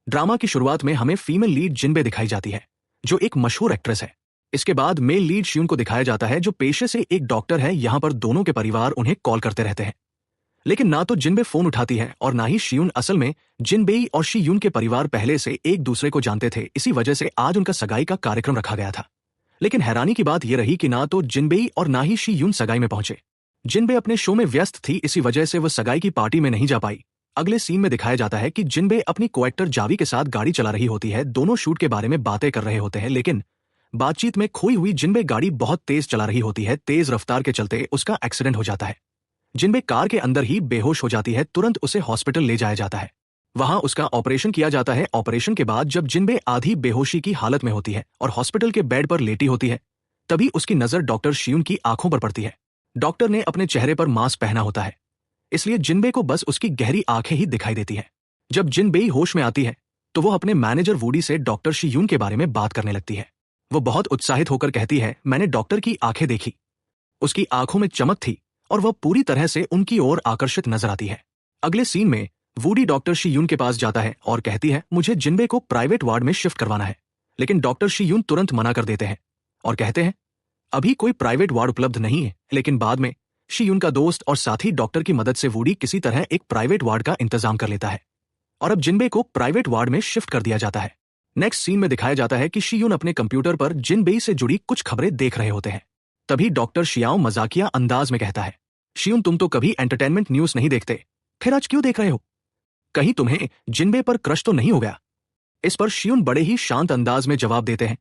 Drama की शुरुआत में हमें फीमेल लीड जिनबे दिखाई जाती है, जो एक मशहूर एक्ट्रेस है। इसके बाद मेल लीड शियून को दिखाया जाता है, जो पेशे से एक डॉक्टर है। यहाँ पर दोनों के परिवार उन्हें कॉल करते रहते हैं, लेकिन ना तो जिनबे फोन उठाती है और ना ही शियून। असल में जिनबेई और शियून के परिवार पहले से एक दूसरे को जानते थे, इसी वजह से आज उनका सगाई का कार्यक्रम रखा गया था। लेकिन हैरानी की बात यह रही कि ना तो जिनबेई और ना ही शियून सगाई में पहुंचे। जिनबे अपने शो में व्यस्त थी, इसी वजह से वह सगाई की पार्टी में नहीं जा पाई। अगले सीन में दिखाया जाता है कि जिनबे अपनी को-एक्टर जावी के साथ गाड़ी चला रही होती है। दोनों शूट के बारे में बातें कर रहे होते हैं, लेकिन बातचीत में खोई हुई जिनबे गाड़ी बहुत तेज चला रही होती है। तेज रफ्तार के चलते उसका एक्सीडेंट हो जाता है। जिनबे कार के अंदर ही बेहोश हो जाती है। तुरंत उसे हॉस्पिटल ले जाया जाता है। वहां उसका ऑपरेशन किया जाता है। ऑपरेशन के बाद जब जिनबे आधी बेहोशी की हालत में होती है और हॉस्पिटल के बेड पर लेटी होती है, तभी उसकी नजर डॉक्टर शियून की आंखों पर पड़ती है। डॉक्टर ने अपने चेहरे पर मास्क पहना होता है, इसलिए जिनबे को बस उसकी गहरी आंखें ही दिखाई देती है। जब जिनबेई होश में आती है तो वो अपने मैनेजर वूडी से डॉक्टर शियून के बारे में बात करने लगती है। वो बहुत उत्साहित होकर कहती है, मैंने डॉक्टर की आंखें देखी, उसकी आंखों में चमक थी और वह पूरी तरह से उनकी ओर आकर्षित नजर आती है। अगले सीन में वूडी डॉक्टर शियून के पास जाता है और कहती है, मुझे जिनबे को प्राइवेट वार्ड में शिफ्ट करवाना है। लेकिन डॉक्टर शियून तुरंत मना कर देते हैं और कहते हैं, अभी कोई प्राइवेट वार्ड उपलब्ध नहीं है। लेकिन बाद में शियून का दोस्त और साथी डॉक्टर की मदद से वूडी किसी तरह एक प्राइवेट वार्ड का इंतजाम कर लेता है और अब जिनबे को प्राइवेट वार्ड में शिफ्ट कर दिया जाता है। नेक्स्ट सीन में दिखाया जाता है कि शियून अपने कंप्यूटर पर जिनबेई से जुड़ी कुछ खबरें देख रहे होते हैं। तभी डॉक्टर शियाओ मजाकिया अंदाज में कहता है, शियून तुम तो कभी एंटरटेनमेंट न्यूज नहीं देखते, फिर आज क्यों देख रहे हो? कहीं तुम्हें जिनबे पर क्रश तो नहीं हो गया? इस पर शियून बड़े ही शांत अंदाज में जवाब देते हैं,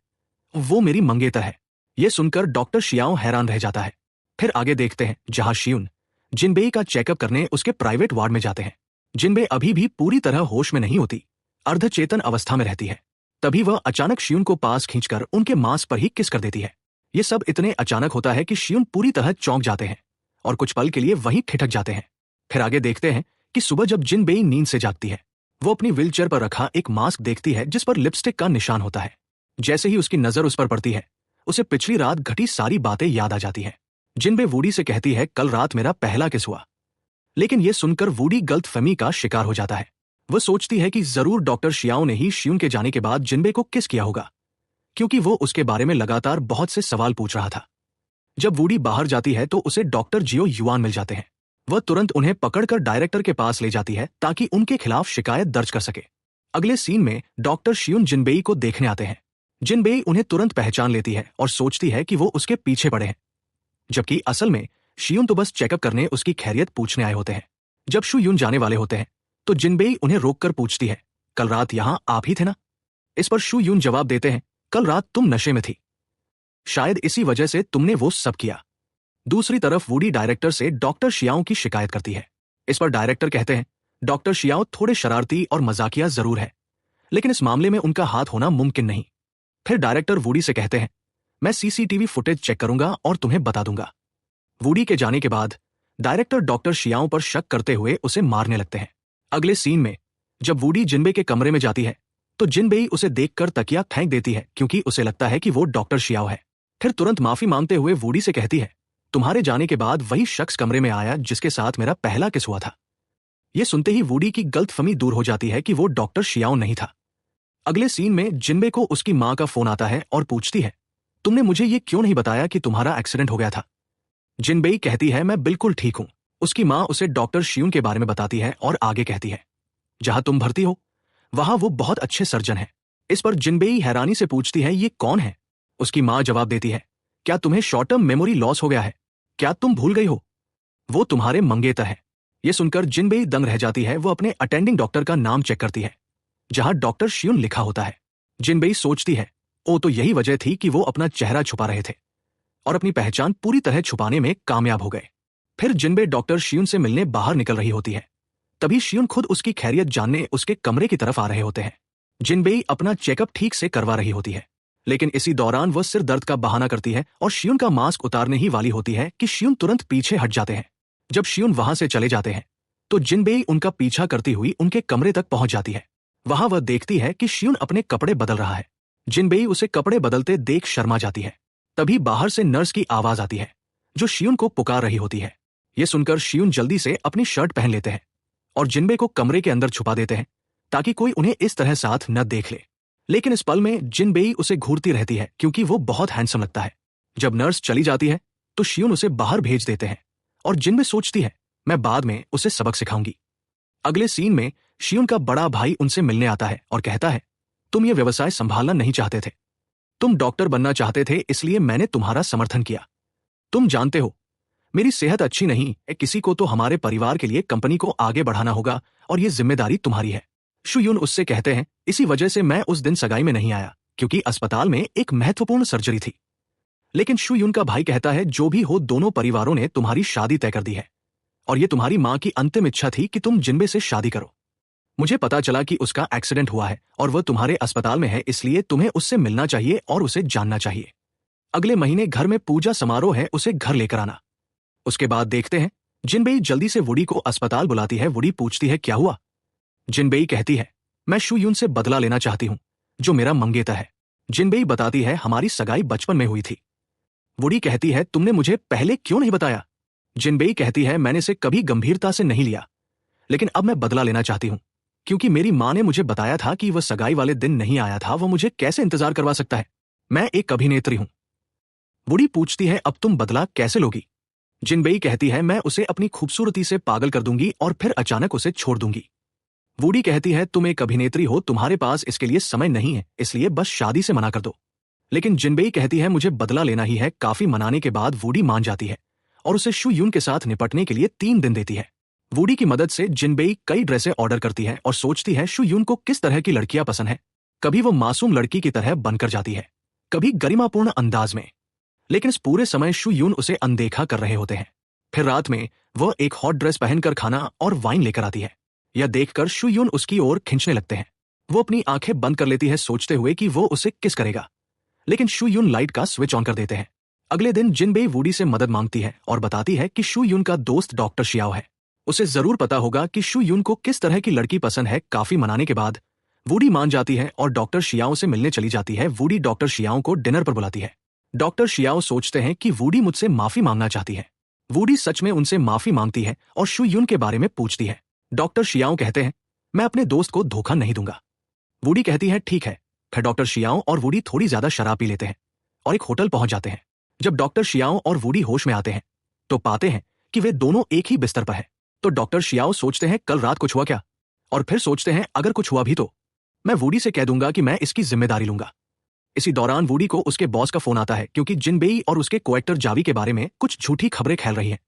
वो मेरी मंगेतर है। यह सुनकर डॉक्टर शियाओ हैरान रह जाता है। फिर आगे देखते हैं, जहां शियून जिनबेई का चेकअप करने उसके प्राइवेट वार्ड में जाते हैं। जिनबे अभी भी पूरी तरह होश में नहीं होती, अर्धचेतन अवस्था में रहती है। तभी वह अचानक शियून को पास खींचकर उनके मांस पर ही किस कर देती है। यह सब इतने अचानक होता है कि शियून पूरी तरह चौंक जाते हैं और कुछ पल के लिए वहीं ठिठक जाते हैं। फिर आगे देखते हैं कि सुबह जब जिनबेई नींद से जागती है, वो अपनी व्हीलचेयर पर रखा एक मास्क देखती है जिस पर लिपस्टिक का निशान होता है। जैसे ही उसकी नजर उस पर पड़ती है, उसे पिछली रात घटी सारी बातें याद आ जाती हैं। जिनबे वूडी से कहती है, कल रात मेरा पहला किस हुआ। लेकिन यह सुनकर वूडी गलतफहमी का शिकार हो जाता है। वह सोचती है कि जरूर डॉक्टर शियाओ ने ही शियून के जाने के बाद जिनबे को किस किया होगा, क्योंकि वो उसके बारे में लगातार बहुत से सवाल पूछ रहा था। जब वूडी बाहर जाती है तो उसे डॉक्टर जियो युआन मिल जाते हैं। वह तुरंत उन्हें पकड़कर डायरेक्टर के पास ले जाती है ताकि उनके खिलाफ शिकायत दर्ज कर सके। अगले सीन में डॉक्टर शियून जिनबेई को देखने आते हैं। जिनबेई उन्हें तुरंत पहचान लेती है और सोचती है कि वो उसके पीछे पड़े हैं, जबकि असल में शियून तो बस चेकअप करने उसकी खैरियत पूछने आए होते हैं। जब शियून जाने वाले होते हैं तो जिनबेई उन्हें रोककर पूछती है, कल रात यहां आप ही थे ना? इस पर शियून जवाब देते हैं, कल रात तुम नशे में थी, शायद इसी वजह से तुमने वो सब किया। दूसरी तरफ वूडी डायरेक्टर से डॉक्टर शियाओ की शिकायत करती है। इस पर डायरेक्टर कहते हैं, डॉक्टर शियाओ थोड़े शरारती और मजाकिया जरूर है, लेकिन इस मामले में उनका हाथ होना मुमकिन नहीं। फिर डायरेक्टर वूडी से कहते हैं, मैं सीसीटीवी फुटेज चेक करूंगा और तुम्हें बता दूंगा। वूडी के जाने के बाद डायरेक्टर डॉक्टर शियाओ पर शक करते हुए उसे मारने लगते हैं। अगले सीन में जब वूडी जिनबे के कमरे में जाती है तो जिनबेई उसे देखकर तकिया फेंक देती है, क्योंकि उसे लगता है कि वो डॉक्टर शियाओ है। फिर तुरंत माफी मांगते हुए वूडी से कहती है, तुम्हारे जाने के बाद वही शख्स कमरे में आया जिसके साथ मेरा पहला किस हुआ था। यह सुनते ही वूडी की गलतफहमी दूर हो जाती है कि वो डॉक्टर शियाओ नहीं था। अगले सीन में जिनबे को उसकी मां का फोन आता है और पूछती है, तुमने मुझे ये क्यों नहीं बताया कि तुम्हारा एक्सीडेंट हो गया था? जिनबेई कहती है, मैं बिल्कुल ठीक हूं। उसकी मां उसे डॉक्टर शियून के बारे में बताती है और आगे कहती है, जहां तुम भर्ती हो वहां वो बहुत अच्छे सर्जन हैं। इस पर जिनबेई हैरानी से पूछती है, ये कौन है? उसकी मां जवाब देती है, क्या तुम्हें शॉर्ट टर्म मेमोरी लॉस हो गया है? क्या तुम भूल गई हो? वो तुम्हारे मंगेतर है। यह सुनकर जिनबेई दंग रह जाती है। वो अपने अटेंडिंग डॉक्टर का नाम चेक करती है, जहां डॉक्टर शियून लिखा होता है। जिनबेई सोचती है, ओ तो यही वजह थी कि वो अपना चेहरा छुपा रहे थे और अपनी पहचान पूरी तरह छुपाने में कामयाब हो गए। फिर जिनबे डॉक्टर शियून से मिलने बाहर निकल रही होती है। तभी शियून खुद उसकी खैरियत जानने उसके कमरे की तरफ आ रहे होते हैं। जिनबेई अपना चेकअप ठीक से करवा रही होती है, लेकिन इसी दौरान वह सिर दर्द का बहाना करती है और शियून का मास्क उतारने ही वाली होती है कि शियून तुरंत पीछे हट जाते हैं। जब शियून वहां से चले जाते हैं तो जिनबेई उनका पीछा करती हुई उनके कमरे तक पहुंच जाती है। वहां वह देखती है कि शियून अपने कपड़े बदल रहा है। जिनबेई उसे कपड़े बदलते देख शर्मा जाती है। तभी बाहर से नर्स की आवाज आती है, जो शियून को पुकार रही होती है। यह सुनकर शियून जल्दी से अपनी शर्ट पहन लेते हैं और जिनबे को कमरे के अंदर छुपा देते हैं ताकि कोई उन्हें इस तरह साथ न देख ले। लेकिन इस पल में जिनबेई उसे घूरती रहती है क्योंकि वो बहुत हैंडसम लगता है। जब नर्स चली जाती है तो शियुन उसे बाहर भेज देते हैं और जिनबे सोचती है मैं बाद में उसे सबक सिखाऊंगी। अगले सीन में शियुन का बड़ा भाई उनसे मिलने आता है और कहता है तुम ये व्यवसाय संभालना नहीं चाहते थे, तुम डॉक्टर बनना चाहते थे, इसलिए मैंने तुम्हारा समर्थन किया। तुम जानते हो मेरी सेहत अच्छी नहीं है, किसी को तो हमारे परिवार के लिए कंपनी को आगे बढ़ाना होगा और ये जिम्मेदारी तुम्हारी है। शियुन उससे कहते हैं इसी वजह से मैं उस दिन सगाई में नहीं आया क्योंकि अस्पताल में एक महत्वपूर्ण सर्जरी थी। लेकिन शियुन का भाई कहता है जो भी हो दोनों परिवारों ने तुम्हारी शादी तय कर दी है और ये तुम्हारी मां की अंतिम इच्छा थी कि तुम जिनबे से शादी करो। मुझे पता चला कि उसका एक्सीडेंट हुआ है और वह तुम्हारे अस्पताल में है, इसलिए तुम्हें उससे मिलना चाहिए और उसे जानना चाहिए। अगले महीने घर में पूजा समारोह है, उसे घर लेकर आना। उसके बाद देखते हैं जिनबेई जल्दी से वुडी को अस्पताल बुलाती है। वुडी पूछती है क्या हुआ। जिनबेई कहती है मैं शियुन से बदला लेना चाहती हूं जो मेरा मंगेतर है। जिनबेई बताती है हमारी सगाई बचपन में हुई थी। वुडी कहती है तुमने मुझे पहले क्यों नहीं बताया। जिनबेई कहती है मैंने इसे कभी गंभीरता से नहीं लिया, लेकिन अब मैं बदला लेना चाहती हूं क्योंकि मेरी मां ने मुझे बताया था कि वह सगाई वाले दिन नहीं आया था, वह मुझे कैसे इंतजार करवा सकता है। मैं एक अभिनेत्री हूं। वुडी पूछती है अब तुम बदला कैसे लोगी। जिनबेई कहती है मैं उसे अपनी खूबसूरती से पागल कर दूंगी और फिर अचानक उसे छोड़ दूंगी। वुडी कहती है तुम एक अभिनेत्री हो, तुम्हारे पास इसके लिए समय नहीं है, इसलिए बस शादी से मना कर दो। लेकिन जिनबेई कहती है मुझे बदला लेना ही है। काफी मनाने के बाद वुडी मान जाती है और उसे शियुन के साथ निपटने के लिए 3 दिन देती है। वुडी की मदद से जिनबेई कई ड्रेसें ऑर्डर करती है और सोचती है शियुन को किस तरह की लड़कियां पसंद है। कभी वो मासूम लड़की की तरह बनकर जाती है, कभी गरिमापूर्ण अंदाज में, लेकिन इस पूरे समय शियुन उसे अनदेखा कर रहे होते हैं। फिर रात में वह एक हॉट ड्रेस पहनकर खाना और वाइन लेकर आती है। यह देखकर शियुन उसकी ओर खींचने लगते हैं। वो अपनी आंखें बंद कर लेती है सोचते हुए कि वो उसे किस करेगा, लेकिन शियुन लाइट का स्विच ऑन कर देते हैं। अगले दिन जिनबेई वुडी से मदद मांगती है और बताती है कि शियुन का दोस्त डॉक्टर शियाओ है, उसे जरूर पता होगा कि शियुन को किस तरह की लड़की पसंद है। काफी मनाने के बाद वुडी मान जाती है और डॉक्टर शियाओ से मिलने चली जाती है। वुडी डॉक्टर शियाओ को डिनर पर बुलाती है। डॉक्टर शियाओ सोचते हैं कि वुडी मुझसे माफी मांगना चाहती है। वुडी सच में उनसे माफी मांगती है और शियुन के बारे में पूछती है। डॉक्टर शियाओ कहते हैं मैं अपने दोस्त को धोखा नहीं दूंगा। वुडी कहती है ठीक है। फिर डॉक्टर शियाओ और वुडी थोड़ी ज्यादा शराब पी लेते हैं और एक होटल पहुंच जाते हैं। जब डॉक्टर शियाओ और वुडी होश में आते हैं तो पाते हैं कि वे दोनों एक ही बिस्तर पर है। तो डॉक्टर शियाओ सोचते हैं कल रात कुछ हुआ क्या, और फिर सोचते हैं अगर कुछ हुआ भी तो मैं वुडी से कह दूंगा कि मैं इसकी जिम्मेदारी लूंगा। इसी दौरान वुडी को उसके बॉस का फोन आता है क्योंकि जिनबेई और उसके कोएक्टर जावी के बारे में कुछ झूठी खबरें फैल रही हैं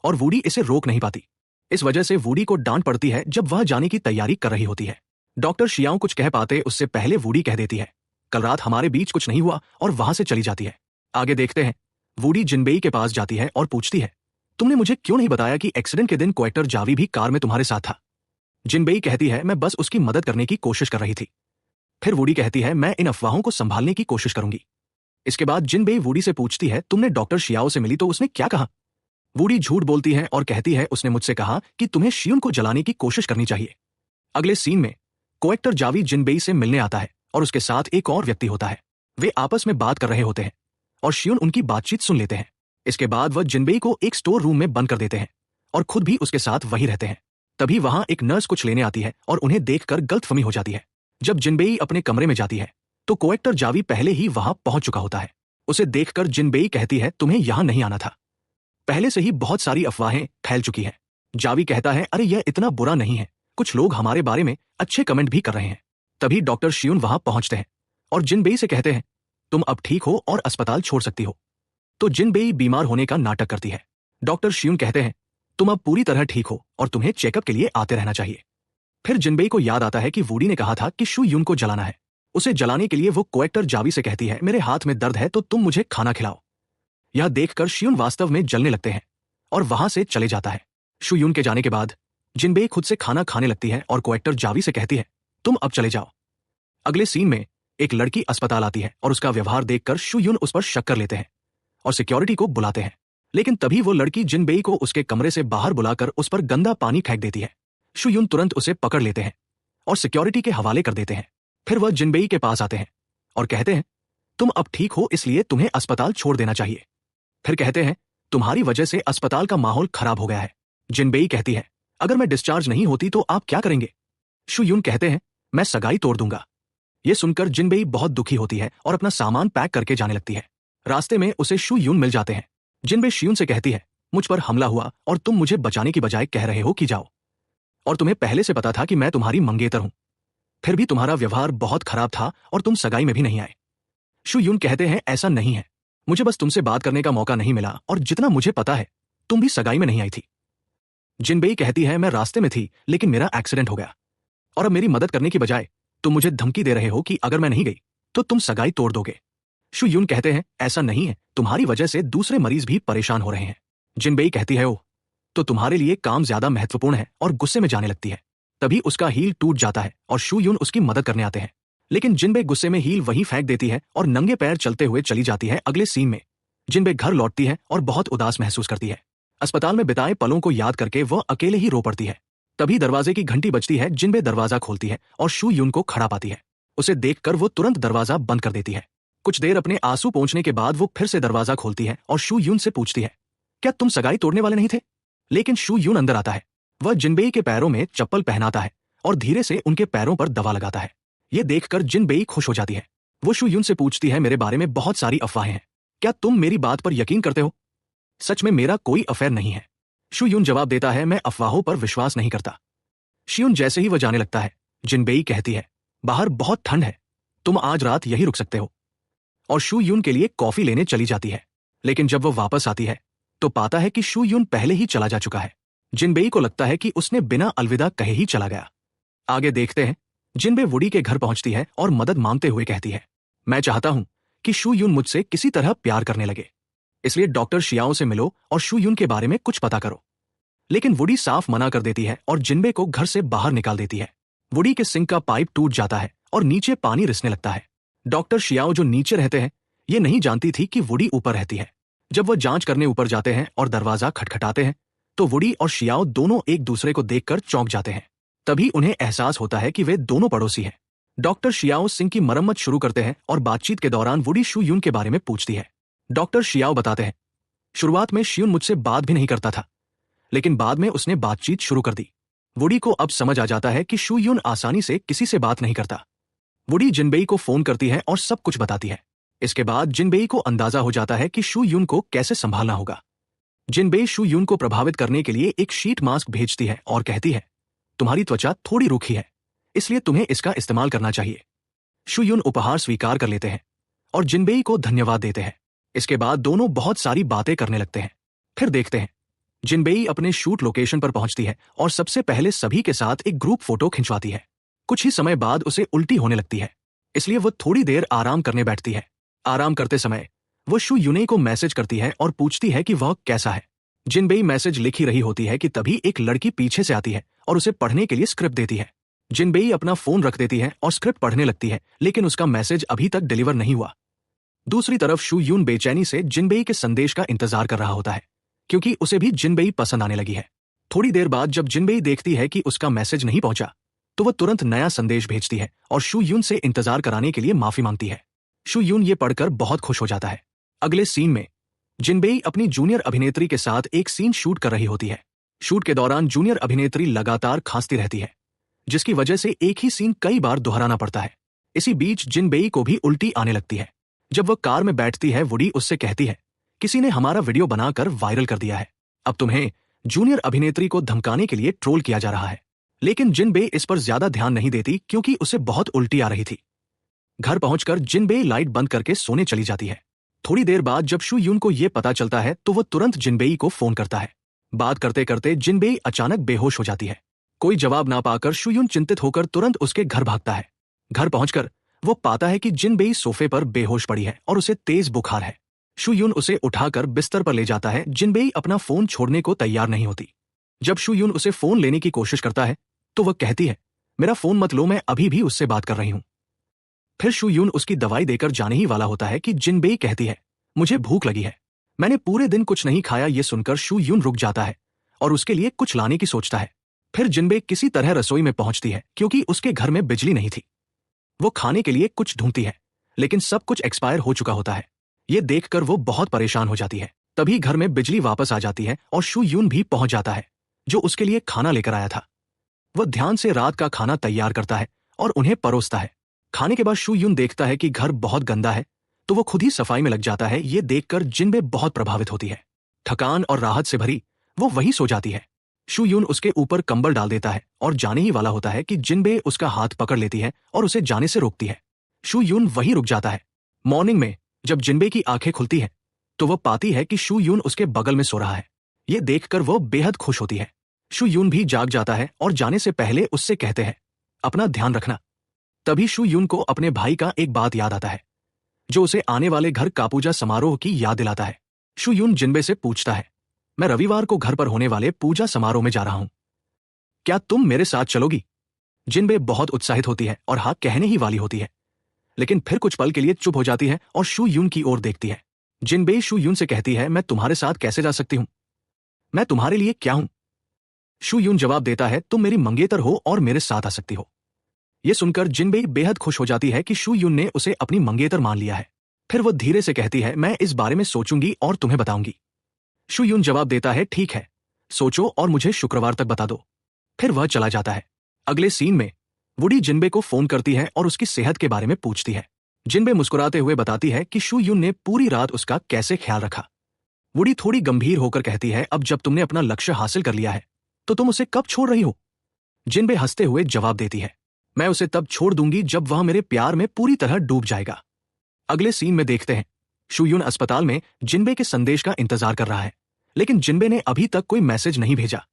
और वुडी इसे रोक नहीं पाती। इस वजह से वुडी को डांट पड़ती है जब वह जाने की तैयारी कर रही होती है। डॉक्टर शियाओ कुछ कह पाते उससे पहले वुडी कह देती है कल रात हमारे बीच कुछ नहीं हुआ और वहां से चली जाती है। आगे देखते हैं वुडी जिनबेई के पास जाती है और पूछती है तुमने मुझे क्यों नहीं बताया कि एक्सीडेंट के दिन कोएक्टर जावी भी कार में तुम्हारे साथ था। जिनबेई कहती है मैं बस उसकी मदद करने की कोशिश कर रही थी। फिर वुडी कहती है मैं इन अफवाहों को संभालने की कोशिश करूंगी। इसके बाद जिनबेई वुडी से पूछती है तुमने डॉक्टर शियाओ से मिली तो उसने क्या कहा। वुडी झूठ बोलती है और कहती है उसने मुझसे कहा कि तुम्हें शियुन को जलाने की कोशिश करनी चाहिए। अगले सीन में कोएक्टर जावी जिनबेई से मिलने आता है और उसके साथ एक और व्यक्ति होता है। वे आपस में बात कर रहे होते हैं और शियुन उनकी बातचीत सुन लेते हैं। इसके बाद वह जिनबेई को एक स्टोर रूम में बंद कर देते हैं और खुद भी उसके साथ वहीं रहते हैं। तभी वहां एक नर्स कुछ लेने आती है और उन्हें देखकर गलतफहमी हो जाती है। जब जिनबेई अपने कमरे में जाती है तो कोएक्टर जावी पहले ही वहां पहुंच चुका होता है। उसे देखकर जिनबेई कहती है तुम्हें यहां नहीं आना था, पहले से ही बहुत सारी अफवाहें फैल चुकी हैं। जावी कहता है अरे यह इतना बुरा नहीं है, कुछ लोग हमारे बारे में अच्छे कमेंट भी कर रहे हैं। तभी डॉक्टर शियुन वहां पहुंचते हैं और जिनबेई से कहते हैं तुम अब ठीक हो और अस्पताल छोड़ सकती हो। तो जिनबेई बीमार होने का नाटक करती है। डॉक्टर शियुन कहते हैं तुम अब पूरी तरह ठीक हो और तुम्हें चेकअप के लिए आते रहना चाहिए। फिर जिनबेई को याद आता है कि वुडी ने कहा था कि शियुन को जलाना है। उसे जलाने के लिए वो कोएक्टर जावी से कहती है मेरे हाथ में दर्द है तो तुम मुझे खाना खिलाओ। यह देखकर शियुन वास्तव में जलने लगते हैं और वहां से चले जाता है। शियुन के जाने के बाद जिनबेई खुद से खाना खाने लगती है और कोएक्टर जावी से कहती है तुम अब चले जाओ। अगले सीन में एक लड़की अस्पताल आती है और उसका व्यवहार देखकर शियुन उस पर शक कर लेते हैं और सिक्योरिटी को बुलाते हैं। लेकिन तभी वो लड़की जिनबेई को उसके कमरे से बाहर बुलाकर उस पर गंदा पानी फेंक देती है। शियुन तुरंत उसे पकड़ लेते हैं और सिक्योरिटी के हवाले कर देते हैं। फिर वह जिनबेई के पास आते हैं और कहते हैं तुम अब ठीक हो इसलिए तुम्हें अस्पताल छोड़ देना चाहिए। फिर कहते हैं तुम्हारी वजह से अस्पताल का माहौल खराब हो गया है। जिनबेई कहती है अगर मैं डिस्चार्ज नहीं होती तो आप क्या करेंगे। शियुन कहते हैं मैं सगाई तोड़ दूंगा। ये सुनकर जिनबेई बहुत दुखी होती है और अपना सामान पैक करके जाने लगती है। रास्ते में उसे शू यून मिल जाते हैं। जिनबे शियून से कहती है, मुझ पर हमला हुआ और तुम मुझे बचाने की बजाय कह रहे हो कि जाओ, और तुम्हें पहले से पता था कि मैं तुम्हारी मंगेतर हूं, फिर भी तुम्हारा व्यवहार बहुत खराब था और तुम सगाई में भी नहीं आए। शू यून कहते हैं, ऐसा नहीं है, मुझे बस तुमसे बात करने का मौका नहीं मिला और जितना मुझे पता है तुम भी सगाई में नहीं आई थी। जिनबेई कहती है, मैं रास्ते में थी लेकिन मेरा एक्सीडेंट हो गया और अब मेरी मदद करने की बजाय तुम मुझे धमकी दे रहे हो कि अगर मैं नहीं गई तो तुम सगाई तोड़ दोगे। शू यून कहते हैं, ऐसा नहीं है, तुम्हारी वजह से दूसरे मरीज भी परेशान हो रहे हैं। जिनबेई कहती है, ओह, तो तुम्हारे लिए काम ज्यादा महत्वपूर्ण है, और गुस्से में जाने लगती है। तभी उसका हील टूट जाता है और शू यून उसकी मदद करने आते हैं, लेकिन जिनबे गुस्से में हील वहीं फेंक देती है और नंगे पैर चलते हुए चली जाती है। अगले सीन में जिनबे घर लौटती है और बहुत उदास महसूस करती है। अस्पताल में बिताए पलों को याद करके वह अकेले ही रो पड़ती है। तभी दरवाजे की घंटी बजती है। जिनबे दरवाजा खोलती है और शू यून को खड़ा पाती है। उसे देखकर वो तुरंत दरवाजा बंद कर देती है। कुछ देर अपने आंसू पोंछने के बाद वो फिर से दरवाजा खोलती है और शू यून से पूछती है, क्या तुम सगाई तोड़ने वाले नहीं थे? लेकिन शू यून अंदर आता है। वह जिनबेई के पैरों में चप्पल पहनाता है और धीरे से उनके पैरों पर दवा लगाता है। ये देखकर जिनबेई खुश हो जाती है। वो शू यून से पूछती है, मेरे बारे में बहुत सारी अफवाहें हैं, क्या तुम मेरी बात पर यकीन करते हो? सच में मेरा कोई अफेयर नहीं है। शू यून जवाब देता है, मैं अफवाहों पर विश्वास नहीं करता। शियून जैसे ही वह जाने लगता है, जिनबेई कहती है, बाहर बहुत ठंड है, तुम आज रात यही रुक सकते हो, और शू यून के लिए कॉफी लेने चली जाती है। लेकिन जब वह वापस आती है तो पाता है कि शू यून पहले ही चला जा चुका है। जिनबेई को लगता है कि उसने बिना अलविदा कहे ही चला गया। आगे देखते हैं, जिनबे वुडी के घर पहुंचती है और मदद मांगते हुए कहती है, मैं चाहता हूं कि शू यून मुझसे किसी तरह प्यार करने लगे, इसलिए डॉक्टर शियाओ से मिलो और शू यून के बारे में कुछ पता करो। लेकिन वुडी साफ मना कर देती है और जिनबे को घर से बाहर निकाल देती है। वुडी के सिंक का पाइप टूट जाता है और नीचे पानी रिसने लगता है। डॉक्टर शियाओ जो नीचे रहते हैं, ये नहीं जानती थी कि वुडी ऊपर रहती है। जब वह जांच करने ऊपर जाते हैं और दरवाजा खटखटाते हैं तो वुडी और शियाओ दोनों एक दूसरे को देखकर चौंक जाते हैं। तभी उन्हें एहसास होता है कि वे दोनों पड़ोसी हैं। डॉक्टर शियाओ सिंक की मरम्मत शुरू करते हैं और बातचीत के दौरान वुडी शू यून के बारे में पूछती है। डॉक्टर शियाओ बताते हैं, शुरुआत में शियून मुझसे बात भी नहीं करता था, लेकिन बाद में उसने बातचीत शुरू कर दी। वुडी को अब समझ आ जाता है कि शू यून आसानी से किसी से बात नहीं करता। वुडी जिनबेई को फोन करती है और सब कुछ बताती है। इसके बाद जिनबेई को अंदाजा हो जाता है कि शू यून को कैसे संभालना होगा। जिनबेई शू यून को प्रभावित करने के लिए एक शीट मास्क भेजती है और कहती है, तुम्हारी त्वचा थोड़ी रूखी है, इसलिए तुम्हें इसका इस्तेमाल करना चाहिए। शू यून उपहार स्वीकार कर लेते हैं और जिनबेई को धन्यवाद देते हैं। इसके बाद दोनों बहुत सारी बातें करने लगते हैं। फिर देखते हैं, जिनबेई अपने शूट लोकेशन पर पहुंचती है और सबसे पहले सभी के साथ एक ग्रुप फोटो खिंचवाती है। कुछ ही समय बाद उसे उल्टी होने लगती है, इसलिए वह थोड़ी देर आराम करने बैठती है। आराम करते समय वो शू यूने को मैसेज करती है और पूछती है कि वह कैसा है। जिनबेई मैसेज लिख ही रही होती है कि तभी एक लड़की पीछे से आती है और उसे पढ़ने के लिए स्क्रिप्ट देती है। जिनबेई अपना फोन रख देती है और स्क्रिप्ट पढ़ने लगती है, लेकिन उसका मैसेज अभी तक डिलीवर नहीं हुआ। दूसरी तरफ शू यून बेचैनी से जिनबेई के संदेश का इंतजार कर रहा होता है, क्योंकि उसे भी जिनबेई पसंद आने लगी है। थोड़ी देर बाद जब जिनबेई देखती है कि उसका मैसेज नहीं पहुंचा, तो वह तुरंत नया संदेश भेजती है और शू यून से इंतजार कराने के लिए माफी मांगती है। शू यून ये पढ़कर बहुत खुश हो जाता है। अगले सीन में जिनबेई अपनी जूनियर अभिनेत्री के साथ एक सीन शूट कर रही होती है। शूट के दौरान जूनियर अभिनेत्री लगातार खांसती रहती है, जिसकी वजह से एक ही सीन कई बार दोहराना पड़ता है। इसी बीच जिनबेई को भी उल्टी आने लगती है। जब वह कार में बैठती है, वुडी उससे कहती है, किसी ने हमारा वीडियो बनाकर वायरल कर दिया है, अब तुम्हें जूनियर अभिनेत्री को धमकाने के लिए ट्रोल किया जा रहा है। लेकिन जिनबेई इस पर ज्यादा ध्यान नहीं देती, क्योंकि उसे बहुत उल्टी आ रही थी। घर पहुंचकर जिनबेई लाइट बंद करके सोने चली जाती है। थोड़ी देर बाद जब शू यून को यह पता चलता है तो वह तुरंत जिनबेई को फोन करता है। बात करते करते जिनबेई अचानक बेहोश हो जाती है। कोई जवाब ना पाकर शू यून चिंतित होकर तुरंत उसके घर भागता है। घर पहुंचकर वो पाता है कि जिनबेई सोफे पर बेहोश पड़ी है और उसे तेज बुखार है। शू यून उसे उठाकर बिस्तर पर ले जाता है। जिनबेई अपना फोन छोड़ने को तैयार नहीं होती। जब शू यून उसे फोन लेने की कोशिश करता है तो वह कहती है, मेरा फोन मत लो, मैं अभी भी उससे बात कर रही हूं। फिर शू यून उसकी दवाई देकर जाने ही वाला होता है कि जिनबेई कहती है, मुझे भूख लगी है, मैंने पूरे दिन कुछ नहीं खाया। ये सुनकर शू यून रुक जाता है और उसके लिए कुछ लाने की सोचता है। फिर जिनबेई किसी तरह रसोई में पहुंचती है, क्योंकि उसके घर में बिजली नहीं थी। वो खाने के लिए कुछ ढूंढती है, लेकिन सब कुछ एक्सपायर हो चुका होता है। ये देखकर वो बहुत परेशान हो जाती है। तभी घर में बिजली वापस आ जाती है और शू यून भी पहुंच जाता है, जो उसके लिए खाना लेकर आया था। वह ध्यान से रात का खाना तैयार करता है और उन्हें परोसता है। खाने के बाद शू यून देखता है कि घर बहुत गंदा है, तो वो खुद ही सफाई में लग जाता है। ये देखकर जिनबे बहुत प्रभावित होती है। थकान और राहत से भरी वो वहीं सो जाती है। शू यून उसके ऊपर कंबल डाल देता है और जाने ही वाला होता है कि जिनबे उसका हाथ पकड़ लेती है और उसे जाने से रोकती है। शू यून वहीं रुक जाता है। मॉर्निंग में जब जिनबे की आंखें खुलती है तो वो पाती है कि शू यून उसके बगल में सो रहा है। ये देखकर वो बेहद खुश होती है। शू यून भी जाग जाता है और जाने से पहले उससे कहते हैं, अपना ध्यान रखना। तभी शू यून को अपने भाई का एक बात याद आता है, जो उसे आने वाले घर का पूजा समारोह की याद दिलाता है। शू यून जिनबे से पूछता है, मैं रविवार को घर पर होने वाले पूजा समारोह में जा रहा हूं, क्या तुम मेरे साथ चलोगी? जिनबे बहुत उत्साहित होती है और हाँ कहने ही वाली होती है, लेकिन फिर कुछ पल के लिए चुप हो जाती है और शू यून की ओर देखती है। जिनबे शू यून से कहती है, मैं तुम्हारे साथ कैसे जा सकती हूं? मैं तुम्हारे लिए क्या हूं? शू यून जवाब देता है, तुम मेरी मंगेतर हो और मेरे साथ आ सकती हो। यह सुनकर जिनबे बेहद खुश हो जाती है कि शू यून ने उसे अपनी मंगेतर मान लिया है। फिर वो धीरे से कहती है, मैं इस बारे में सोचूंगी और तुम्हें बताऊंगी। शू यून जवाब देता है, ठीक है, सोचो और मुझे शुक्रवार तक बता दो। फिर वह चला जाता है। अगले सीन में वुडी जिनबे को फोन करती है और उसकी सेहत के बारे में पूछती है। जिनबे मुस्कुराते हुए बताती है कि शू यून ने पूरी रात उसका कैसे ख्याल रखा। वुडी थोड़ी गंभीर होकर कहती है, अब जब तुमने अपना लक्ष्य हासिल कर लिया है तो तुम उसे कब छोड़ रही हो? जिनबे हंसते हुए जवाब देती है, मैं उसे तब छोड़ दूंगी जब वह मेरे प्यार में पूरी तरह डूब जाएगा। अगले सीन में देखते हैं शू यून अस्पताल में जिनबे के संदेश का इंतजार कर रहा है, लेकिन जिनबे ने अभी तक कोई मैसेज नहीं भेजा।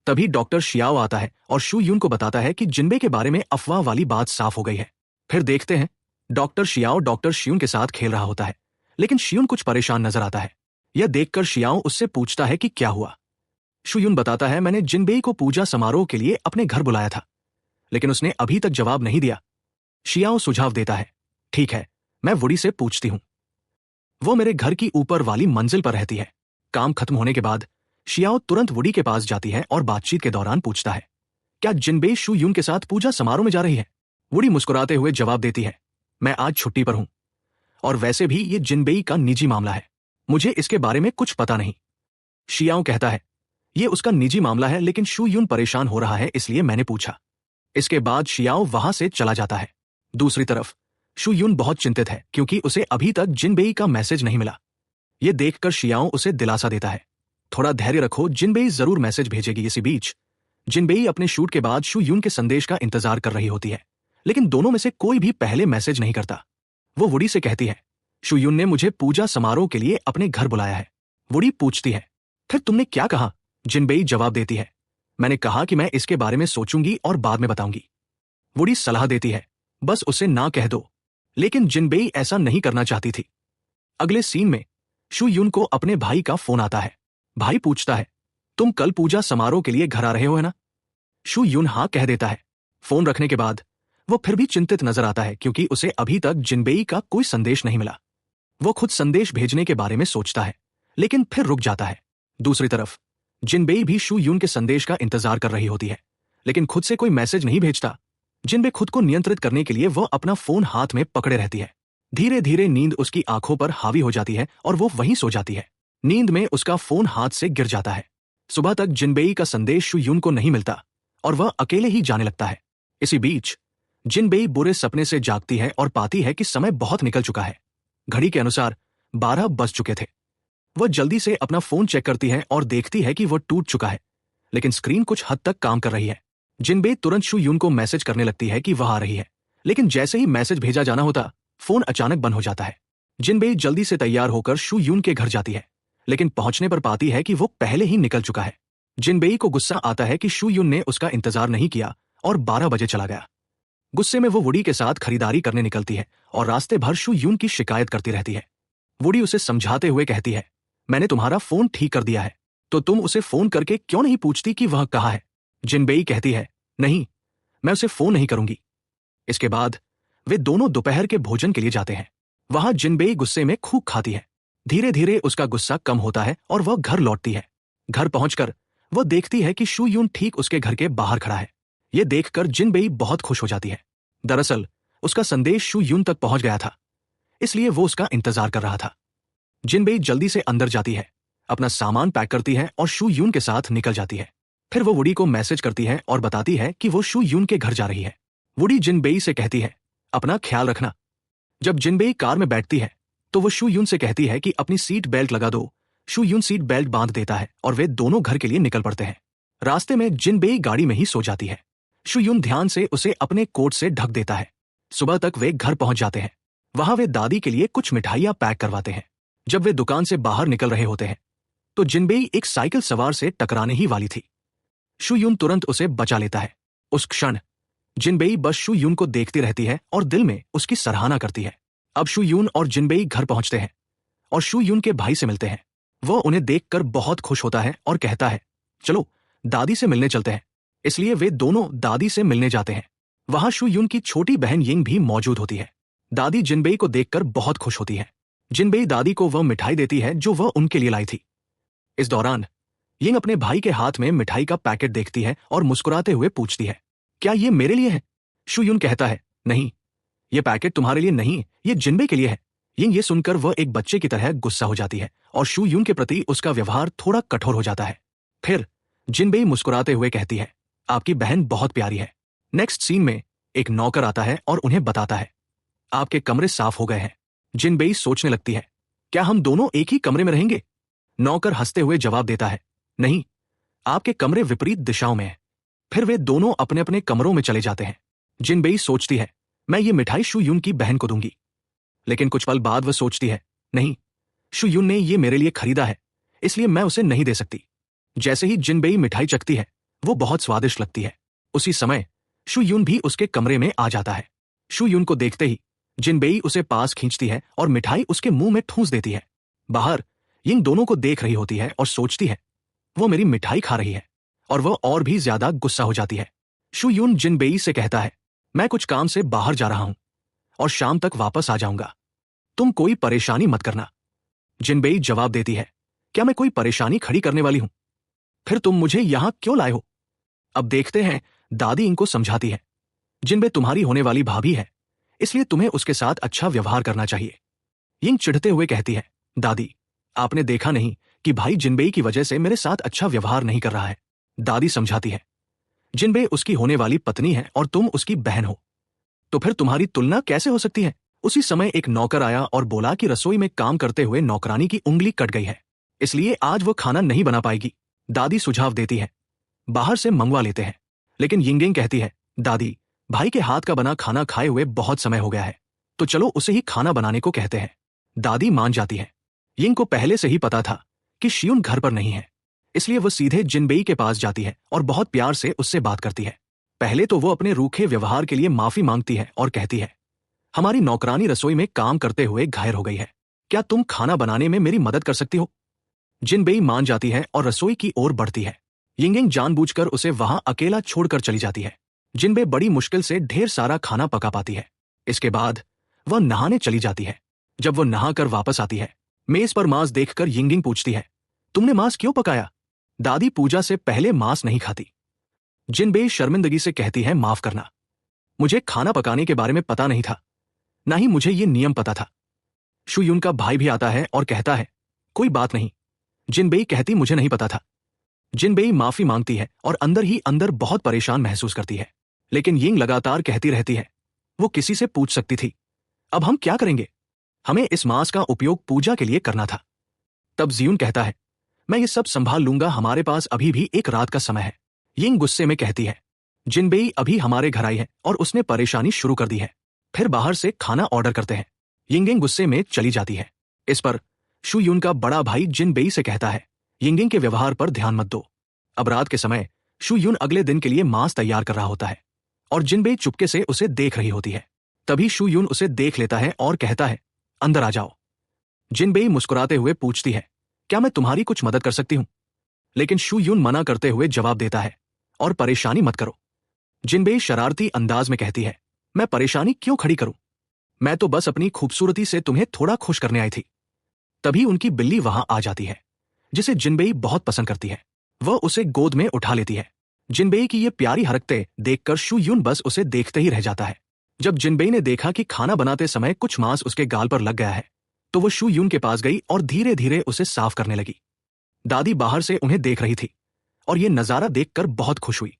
तभी डॉक्टर शियाओ आता है और शू यून को बताता है कि जिनबे के बारे में अफवाह वाली बात साफ हो गई है। फिर देखते हैं डॉक्टर शियाओ डॉक्टर शियून के साथ खेल रहा होता है, लेकिन शियून कुछ परेशान नजर आता है। यह देखकर शियाओ उससे पूछता है कि क्या हुआ। शू यून बताता है, मैंने जिनबे को पूजा समारोह के लिए अपने घर बुलाया था, लेकिन उसने अभी तक जवाब नहीं दिया। शियाओ सुझाव देता है, ठीक है, मैं वुडी से पूछती हूं। वो मेरे घर की ऊपर वाली मंजिल पर रहती है। काम खत्म होने के बाद शियाओ तुरंत वुडी के पास जाती है और बातचीत के दौरान पूछता है, क्या जिनबे शू यून के साथ पूजा समारोह में जा रही है? वुडी मुस्कुराते हुए जवाब देती है, मैं आज छुट्टी पर हूं, और वैसे भी ये जिनबे का निजी मामला है, मुझे इसके बारे में कुछ पता नहीं। शियाओ कहता है, ये उसका निजी मामला है, लेकिन शू यून परेशान हो रहा है इसलिए मैंने पूछा। इसके बाद शियाओ वहां से चला जाता है। दूसरी तरफ शू यून बहुत चिंतित है क्योंकि उसे अभी तक जिनबे का मैसेज नहीं मिला। यह देखकर शियाओ उसे दिलासा देता है, थोड़ा धैर्य रखो, जिनबे जरूर मैसेज भेजेगी। इसी बीच जिनबे अपने शूट के बाद शू यून के संदेश का इंतजार कर रही होती है, लेकिन दोनों में से कोई भी पहले मैसेज नहीं करता। वो वुडी से कहती है, शू यून ने मुझे पूजा समारोह के लिए अपने घर बुलाया है। वुडी पूछती है, फिर तुमने क्या कहा? जिनबे जवाब देती है, मैंने कहा कि मैं इसके बारे में सोचूंगी और बाद में बताऊंगी। वुडी सलाह देती है, बस उसे ना कह दो, लेकिन जिनबे ऐसा नहीं करना चाहती थी। अगले सीन में शू यून को अपने भाई का फोन आता है। भाई पूछता है, तुम कल पूजा समारोह के लिए घर आ रहे हो है ना? शू यून हाँ कह देता है। फोन रखने के बाद वो फिर भी चिंतित नजर आता है क्योंकि उसे अभी तक जिनबे का कोई संदेश नहीं मिला। वो खुद संदेश भेजने के बारे में सोचता है, लेकिन फिर रुक जाता है। दूसरी तरफ जिनबे भी शू यून के संदेश का इंतजार कर रही होती है, लेकिन खुद से कोई मैसेज नहीं भेजता। जिनबे खुद को नियंत्रित करने के लिए वह अपना फोन हाथ में पकड़े रहती है। धीरे धीरे नींद उसकी आंखों पर हावी हो जाती है और वो वहीं सो जाती है। नींद में उसका फोन हाथ से गिर जाता है। सुबह तक जिनबे का संदेश शू यून को नहीं मिलता और वह अकेले ही जाने लगता है। इसी बीच जिनबे बुरे सपने से जागती है और पाती है कि समय बहुत निकल चुका है। घड़ी के अनुसार 12 बज चुके थे। वह जल्दी से अपना फोन चेक करती है और देखती है कि वह टूट चुका है, लेकिन स्क्रीन कुछ हद तक काम कर रही है। जिनबे तुरंत शू यून को मैसेज करने लगती है कि वह आ रही है, लेकिन जैसे ही मैसेज भेजा जाना होता, फोन अचानक बंद हो जाता है। जिनबे जल्दी से तैयार होकर शू यून के घर जाती है, लेकिन पहुंचने पर पाती है कि वो पहले ही निकल चुका है। जिनबे को गुस्सा आता है कि शू यून ने उसका इंतजार नहीं किया और 12 बजे चला गया। गुस्से में वो वुडी के साथ खरीदारी करने निकलती है और रास्ते भर शू यून की शिकायत करती रहती है। वुडी उसे समझाते हुए कहती है, मैंने तुम्हारा फोन ठीक कर दिया है, तो तुम उसे फोन करके क्यों नहीं पूछती कि वह कहाँ है? जिनबे कहती है, नहीं, मैं उसे फोन नहीं करूंगी। इसके बाद वे दोनों दोपहर के भोजन के लिए जाते हैं। वहां जिनबे गुस्से में खूब खाती है। धीरे धीरे उसका गुस्सा कम होता है और वह घर लौटती है। घर पहुंचकर वह देखती है कि शू यून ठीक उसके घर के बाहर खड़ा है। यह देखकर जिनबे बहुत खुश हो जाती है। दरअसल उसका संदेश शू यून तक पहुंच गया था, इसलिए वो उसका इंतजार कर रहा था। जिनबे जल्दी से अंदर जाती है, अपना सामान पैक करती है और शू यून के साथ निकल जाती है। फिर वो वुडी को मैसेज करती है और बताती है कि वो शू यून के घर जा रही है। वुडी जिनबेई से कहती है, अपना ख्याल रखना। जब जिनबेई कार में बैठती है तो वो शू यून से कहती है कि अपनी सीट बेल्ट लगा दो। शू यून सीट बेल्ट बांध देता है और वे दोनों घर के लिए निकल पड़ते हैं। रास्ते में जिनबेई गाड़ी में ही सो जाती है। शू यून ध्यान से उसे अपने कोट से ढक देता है। सुबह तक वे घर पहुंच जाते हैं। वहां वे दादी के लिए कुछ मिठाइयां पैक करवाते हैं। जब वे दुकान से बाहर निकल रहे होते हैं तो जिनबेई एक साइकिल सवार से टकराने ही वाली थी। शू यून तुरंत उसे बचा लेता है। उस क्षण जिनबेई बस शू यून को देखती रहती है और दिल में उसकी सराहना करती है। अब शू यून और जिनबेई घर पहुंचते हैं और शू यून के भाई से मिलते हैं। वह उन्हें देखकर बहुत खुश होता है और कहता है, चलो दादी से मिलने चलते हैं। इसलिए वे दोनों दादी से मिलने जाते हैं। वहां शू यून की छोटी बहन यिंग भी मौजूद होती है। दादी जिनबेई को देखकर बहुत खुश होती है। जिनबेई दादी को वह मिठाई देती है जो वह उनके लिए लाई थी। इस दौरान यिंग अपने भाई के हाथ में मिठाई का पैकेट देखती है और मुस्कुराते हुए पूछती है, क्या ये मेरे लिए है? शू यून कहता है, नहीं, ये पैकेट तुम्हारे लिए नहीं, ये जिनबेई के लिए है। यिंग ये सुनकर वह एक बच्चे की तरह गुस्सा हो जाती है और शू यून के प्रति उसका व्यवहार थोड़ा कठोर हो जाता है। फिर जिनबेई मुस्कुराते हुए कहती है, आपकी बहन बहुत प्यारी है। नेक्स्ट सीन में एक नौकर आता है और उन्हें बताता है, आपके कमरे साफ हो गए हैं। जिनबेई सोचने लगती है, क्या हम दोनों एक ही कमरे में रहेंगे? नौकर हंसते हुए जवाब देता है, नहीं, आपके कमरे विपरीत दिशाओं में हैं। फिर वे दोनों अपने अपने कमरों में चले जाते हैं। जिनबेई सोचती है, मैं ये मिठाई शू यून की बहन को दूंगी। लेकिन कुछ पल बाद वह सोचती है, नहीं, शू यून ने ये मेरे लिए खरीदा है, इसलिए मैं उसे नहीं दे सकती। जैसे ही जिनबेई मिठाई चखती है, वो बहुत स्वादिष्ट लगती है। उसी समय शू यून भी उसके कमरे में आ जाता है। शू यून को देखते ही जिनबेई उसे पास खींचती है और मिठाई उसके मुंह में ठूंस देती है। बाहर यिंग दोनों को देख रही होती है और सोचती है, वो मेरी मिठाई खा रही है, और वह और भी ज्यादा गुस्सा हो जाती है। शू यून जिनबेई से कहता है, मैं कुछ काम से बाहर जा रहा हूं और शाम तक वापस आ जाऊंगा। तुम कोई परेशानी मत करना। जिनबेई जवाब देती है, क्या मैं कोई परेशानी खड़ी करने वाली हूं? फिर तुम मुझे यहां क्यों लाए हो? अब देखते हैं। दादी इनको समझाती है, जिनबे तुम्हारी होने वाली भाभी है, इसलिए तुम्हें उसके साथ अच्छा व्यवहार करना चाहिए। यिंग चिढ़ते हुए कहती है, दादी, आपने देखा नहीं कि भाई जिनबेई की वजह से मेरे साथ अच्छा व्यवहार नहीं कर रहा है। दादी समझाती है, जिनबे उसकी होने वाली पत्नी है और तुम उसकी बहन हो, तो फिर तुम्हारी तुलना कैसे हो सकती है? उसी समय एक नौकर आया और बोला कि रसोई में काम करते हुए नौकरानी की उंगली कट गई है, इसलिए आज वो खाना नहीं बना पाएगी। दादी सुझाव देती है, बाहर से मंगवा लेते हैं। लेकिन यिंगेंग कहती है, दादी, भाई के हाथ का बना खाना खाए हुए बहुत समय हो गया है, तो चलो उसे ही खाना बनाने को कहते हैं। दादी मान जाती है। यिंग को पहले से ही पता था कि शियुन घर पर नहीं है, इसलिए वो सीधे जिनबेई के पास जाती है और बहुत प्यार से उससे बात करती है। पहले तो वो अपने रूखे व्यवहार के लिए माफी मांगती है और कहती है, हमारी नौकरानी रसोई में काम करते हुए घायल हो गई है, क्या तुम खाना बनाने में मेरी मदद कर सकती हो? जिनबेई मान जाती है और रसोई की ओर बढ़ती है। यिंगेंग जानबूझकर उसे वहां अकेला छोड़कर चली जाती है। जिनबे बड़ी मुश्किल से ढेर सारा खाना पका पाती है। इसके बाद वह नहाने चली जाती है। जब वह नहाकर वापस आती है, मेज पर मांस देखकर यिंगेंग पूछती है, तुमने मांस क्यों पकाया? दादी पूजा से पहले मांस नहीं खाती। जिनबेई शर्मिंदगी से कहती है, माफ करना, मुझे खाना पकाने के बारे में पता नहीं था, ना ही मुझे ये नियम पता था। शू यून का भाई भी आता है और कहता है, कोई बात नहीं। जिनबेई कहती, मुझे नहीं पता था। जिनबेई माफी मांगती है और अंदर ही अंदर बहुत परेशान महसूस करती है। लेकिन यिंग लगातार कहती रहती है, वो किसी से पूछ सकती थी। अब हम क्या करेंगे? हमें इस मांस का उपयोग पूजा के लिए करना था। तब जियून कहता है, मैं ये सब संभाल लूंगा, हमारे पास अभी भी एक रात का समय है। यिंग गुस्से में कहती है, जिनबेई अभी हमारे घर आई है और उसने परेशानी शुरू कर दी है। फिर बाहर से खाना ऑर्डर करते हैं। यिंगेंग गुस्से में चली जाती है। इस पर शू यून का बड़ा भाई जिनबेई से कहता है, यिंगेंग के व्यवहार पर ध्यान मत दो। अब रात के समय शू यून अगले दिन के लिए मांस तैयार कर रहा होता है और जिनबेई चुपके से उसे देख रही होती है। तभी शू यून उसे देख लेता है और कहता है, अंदर आ जाओ। जिनबेई मुस्कुराते हुए पूछती है, क्या मैं तुम्हारी कुछ मदद कर सकती हूं? लेकिन शू यून मना करते हुए जवाब देता है, और परेशानी मत करो। जिनबेई शरारती अंदाज में कहती है, मैं परेशानी क्यों खड़ी करूं? मैं तो बस अपनी खूबसूरती से तुम्हें थोड़ा खुश करने आई थी। तभी उनकी बिल्ली वहां आ जाती है, जिसे जिनबेई बहुत पसंद करती है। वह उसे गोद में उठा लेती है। जिनबेई की ये प्यारी हरकतें देखकर शू यून बस उसे देखते ही रह जाता है। जब जिनबेई ने देखा कि खाना बनाते समय कुछ मांस उसके गाल पर लग गया है, तो वो शू यून के पास गई और धीरे धीरे उसे साफ करने लगी। दादी बाहर से उन्हें देख रही थी और ये नजारा देखकर बहुत खुश हुई।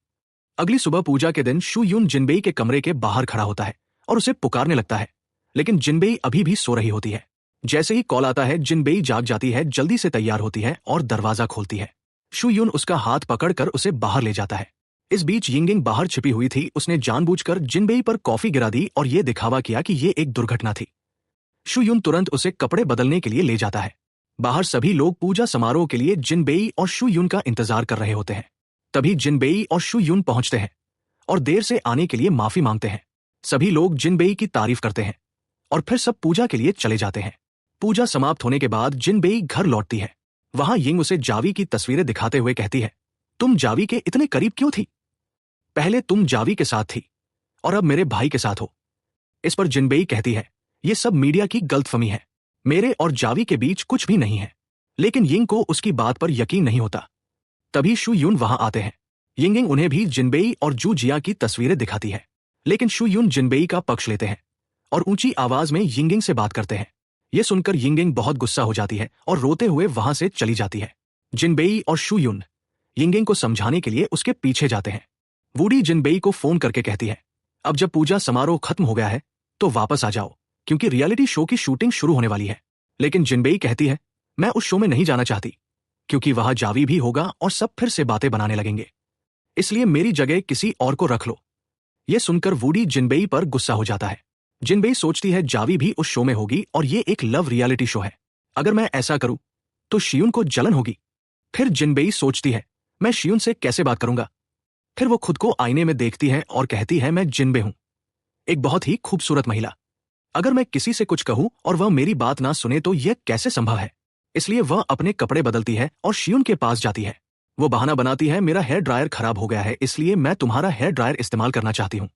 अगली सुबह पूजा के दिन शू यून जिनबेई के कमरे के बाहर खड़ा होता है और उसे पुकारने लगता है, लेकिन जिनबेई अभी भी सो रही होती है। जैसे ही कॉल आता है, जिनबेई जाग जाती है, जल्दी से तैयार होती है और दरवाजा खोलती है। शू यून उसका हाथ पकड़कर उसे बाहर ले जाता है। इस बीच यिंगिंग बाहर छिपी हुई थी। उसने जानबूझकर जिनबेई पर कॉफी गिरा दी और ये दिखावा किया कि ये एक दुर्घटना थी। शू यून तुरंत उसे कपड़े बदलने के लिए ले जाता है। बाहर सभी लोग पूजा समारोह के लिए जिनबेई और शू यून का इंतजार कर रहे होते हैं। तभी जिनबेई और शू यून पहुंचते हैं और देर से आने के लिए माफी मांगते हैं। सभी लोग जिनबेई की तारीफ करते हैं और फिर सब पूजा के लिए चले जाते हैं। पूजा समाप्त होने के बाद जिनबेई घर लौटती है। वहां यिंग उसे जावी की तस्वीरें दिखाते हुए कहती है, तुम जावी के इतने करीब क्यों थी? पहले तुम जावी के साथ थी और अब मेरे भाई के साथ हो। इस पर जिनबेई कहती है, ये सब मीडिया की गलतफहमी है, मेरे और जावी के बीच कुछ भी नहीं है। लेकिन यिंग को उसकी बात पर यकीन नहीं होता। तभी शू यून वहां आते हैं। यिंगिंग उन्हें भी जिनबेई और जू जिया की तस्वीरें दिखाती है, लेकिन शू यून जिनबेई का पक्ष लेते हैं और ऊंची आवाज में यिंगिंग से बात करते हैं। यह सुनकर यिंगिंग बहुत गुस्सा हो जाती है और रोते हुए वहां से चली जाती है। जिनबेई और शू यून यिंगिंग को समझाने के लिए उसके पीछे जाते हैं। वूडी जिनबेई को फोन करके कहती है, अब जब पूजा समारोह खत्म हो गया है तो वापस आ जाओ, क्योंकि रियलिटी शो की शूटिंग शुरू होने वाली है। लेकिन जिनबेई कहती है, मैं उस शो में नहीं जाना चाहती, क्योंकि वहां जावी भी होगा और सब फिर से बातें बनाने लगेंगे, इसलिए मेरी जगह किसी और को रख लो। यह सुनकर वूडी जिनबेई पर गुस्सा हो जाता है। जिनबेई सोचती है जावी भी उस शो में होगी और ये एक लव रियलिटी शो है, अगर मैं ऐसा करूं तो शियून को जलन होगी। फिर जिनबेई सोचती है, मैं शियून से कैसे बात करूंगा? फिर वो खुद को आईने में देखती है और कहती है, मैं जिनबे हूं, एक बहुत ही खूबसूरत महिला। अगर मैं किसी से कुछ कहूं और वह मेरी बात ना सुने तो यह कैसे संभव है? इसलिए वह अपने कपड़े बदलती है और शियून के पास जाती है। वो बहाना बनाती है, मेरा हेयर ड्रायर खराब हो गया है, इसलिए मैं तुम्हारा हेयर ड्रायर इस्तेमाल करना चाहती हूं।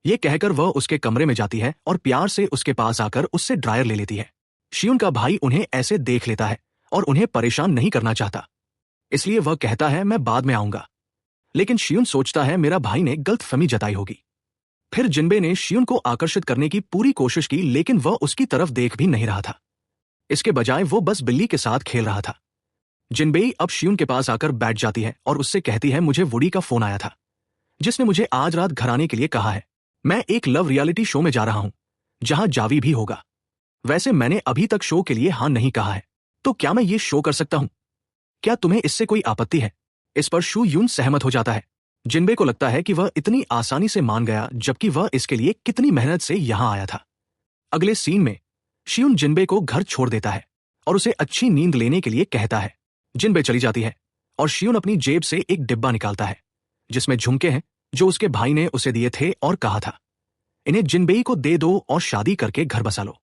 यह कहकर वह उसके कमरे में जाती है और प्यार से उसके पास आकर उससे ड्रायर ले लेती है। शियून का भाई उन्हें ऐसे देख लेता है और उन्हें परेशान नहीं करना चाहता, इसलिए वह कहता है, मैं बाद में आऊंगा। लेकिन शियून सोचता है, मेरा भाई ने गलतफहमी जताई होगी। फिर जिनबे ने शियून को आकर्षित करने की पूरी कोशिश की, लेकिन वह उसकी तरफ देख भी नहीं रहा था। इसके बजाय वो बस बिल्ली के साथ खेल रहा था। जिनबेई अब शियून के पास आकर बैठ जाती है और उससे कहती है, मुझे वुडी का फोन आया था, जिसने मुझे आज रात घर आने के लिए कहा है। मैं एक लव रियलिटी शो में जा रहा हूं, जहां जावी भी होगा। वैसे मैंने अभी तक शो के लिए हां नहीं कहा है, तो क्या मैं ये शो कर सकता हूं? क्या तुम्हें इससे कोई आपत्ति है? इस पर शू यून सहमत हो जाता है। जिनबे को लगता है कि वह इतनी आसानी से मान गया, जबकि वह इसके लिए कितनी मेहनत से यहां आया था। अगले सीन में शियून जिनबे को घर छोड़ देता है और उसे अच्छी नींद लेने के लिए कहता है। जिनबे चली जाती है और शियून अपनी जेब से एक डिब्बा निकालता है, जिसमें झुमके हैं जो उसके भाई ने उसे दिए थे और कहा था, इन्हें जिनबेई को दे दो और शादी करके घर बसा लो।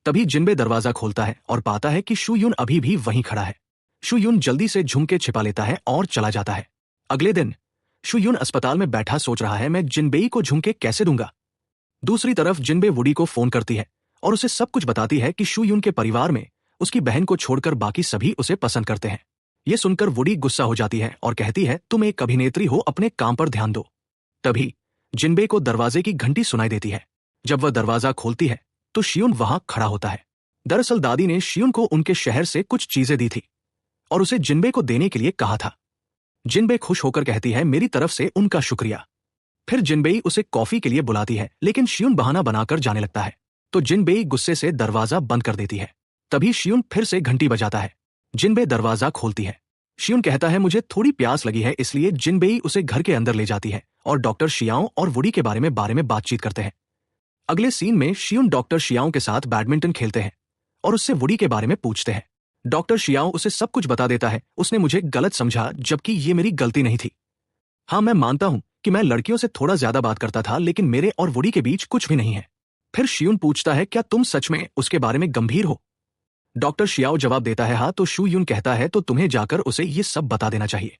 तभी जिनबे दरवाजा खोलता है और पाता है कि शू यून अभी भी वहीं खड़ा है। शू यून जल्दी से झुमके छिपा लेता है और चला जाता है। अगले दिन शू यून अस्पताल में बैठा सोच रहा है, मैं जिनबेई को झुमके कैसे दूंगा। दूसरी तरफ जिनबे वुडी को फोन करती है और उसे सब कुछ बताती है कि शू यून के परिवार में उसकी बहन को छोड़कर बाकी सभी उसे पसंद करते हैं। यह सुनकर वुडी गुस्सा हो जाती है और कहती है, तुम एक अभिनेत्री हो, अपने काम पर ध्यान दो। तभी जिनबे को दरवाजे की घंटी सुनाई देती है। जब वह दरवाजा खोलती है तो शियून वहां खड़ा होता है। दरअसल दादी ने शियून को उनके शहर से कुछ चीजें दी थी और उसे जिनबे को देने के लिए कहा था। जिनबे खुश होकर कहती है, मेरी तरफ से उनका शुक्रिया। फिर जिनबेई उसे कॉफी के लिए बुलाती है, लेकिन शियून बहाना बनाकर जाने लगता है, तो जिनबेई गुस्से से दरवाजा बंद कर देती है। तभी शियून फिर से घंटी बजाता है। जिनबे दरवाजा खोलती है। शियून कहता है, मुझे थोड़ी प्यास लगी है, इसलिए जिनबेई उसे घर के अंदर ले जाती है और डॉक्टर शियाओ और वुडी के बारे में बातचीत करते हैं। अगले सीन में शियून डॉक्टर शियाओ के साथ बैडमिंटन खेलते हैं और उससे वुडी के बारे में पूछते हैं। डॉक्टर शियाओ उसे सब कुछ बता देता है, उसने मुझे गलत समझा, जबकि ये मेरी गलती नहीं थी। हाँ, मैं मानता हूं कि मैं लड़कियों से थोड़ा ज्यादा बात करता था, लेकिन मेरे और वुडी के बीच कुछ भी नहीं है। फिर शियून पूछता है, क्या तुम सच में उसके बारे में गंभीर हो? डॉक्टर शियाओ जवाब देता है, हाँ। तो शू यून कहता है, तो तुम्हें जाकर उसे ये सब बता देना चाहिए।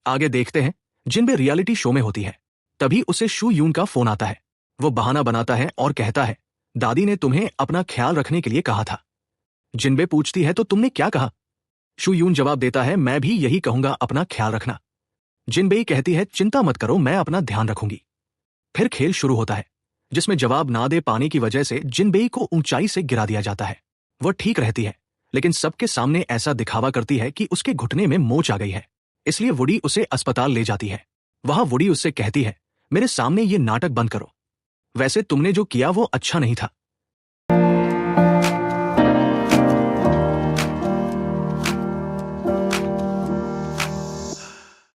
आगे देखते हैं जिनबे रियलिटी शो में होती है। तभी उसे शू यून का फोन आता है। वो बहाना बनाता है और कहता है, दादी ने तुम्हें अपना ख्याल रखने के लिए कहा था। जिनबे पूछती है, तो तुमने क्या कहा? शू यून जवाब देता है, मैं भी यही कहूंगा, अपना ख्याल रखना। जिनबे कहती है, चिंता मत करो, मैं अपना ध्यान रखूंगी। फिर खेल शुरू होता है, जिसमें जवाब ना दे पाने की वजह से जिनबे को ऊंचाई से गिरा दिया जाता है। वह ठीक रहती है, लेकिन सबके सामने ऐसा दिखावा करती है कि उसके घुटने में मोच आ गई है, इसलिए वुडी उसे अस्पताल ले जाती है। वहां वुडी उससे कहती है, मेरे सामने ये नाटक बंद करो। वैसे तुमने जो किया वो अच्छा नहीं था।